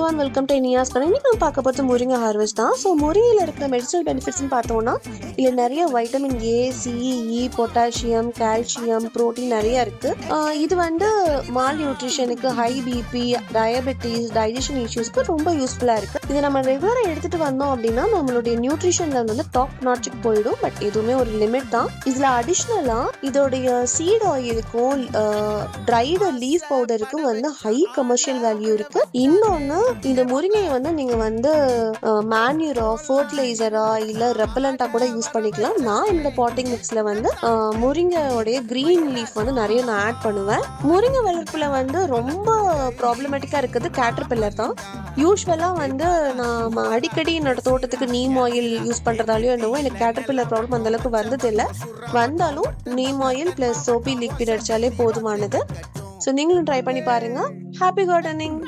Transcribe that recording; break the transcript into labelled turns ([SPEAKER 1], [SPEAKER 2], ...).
[SPEAKER 1] everyone, welcome to Iniya's Garden. இன்னைக்கு நம்ம பார்க்க போறது முருங்கை ஹார்வெஸ்ட் தான். ஸோ முருங்கையில் இருக்கிற மெடிசனல் பெனிஃபிட்ஸ்னு பார்த்தோம்னா இதில் நிறைய vitamin A, C, E, potassium, calcium, protein நிறைய இருக்கு. இது மால் நியூட்ரிஷனுக்கு, ஹை பிபி, டயபெட்டிஸ், டைஜஷன் இஷ்யூஸ்க்கு ரொம்ப யூஸ்ஃபுல்லாக இருக்கு. இதை நம்ம ரெகுலராக எடுத்துட்டு வந்தோம் அப்படின்னா நம்மளுடைய நியூட்ரிஷன்ல டாப் நாட்சுக்கு போயிடும். பட் எதுவுமே ஒரு லிமிட் தான். இதில் அடிஷ்னலாக இதோடைய சீட் ஆயிலுக்கும் ட்ரைடு லீஃப் பவுடருக்கும் ஹை கமர்ஷியல் வேல்யூ இருக்கு. இன்னொன்னு இந்த முருங்கையை நீங்க மேன்யூரா, ஃபர்டிலைசரா இல்ல ரெப்பலண்டா கூட யூஸ் பண்ணிக்கலாம். நான் என்னோட பாட்டிங் மிக்ஸ்ல முருங்கையோடைய கிரீன் லீஃப் நிறைய நான் ஆட் பண்ணுவேன். முருங்கை வளர்ப்புல ரொம்ப ப்ராப்ளமேட்டிக்கா இருக்குது கேட்டர்பில்லர் தான். யூஸ்வலா நான் அடிக்கடி என்னோட தோட்டத்துக்கு நீம் ஆயில் யூஸ் பண்றதாலயோ என்னவோ எனக்கு கேட்டர்பில்லர் ப்ராப்ளம் அந்த அளவுக்கு வந்தது இல்லை. வந்தாலும் நீம் ஆயில் பிளஸ் சோப்பி லிக்விட் அடிச்சாலே போதுமானது. ஸோ நீங்களும் ட்ரை பண்ணி பாருங்க. Happy gardening.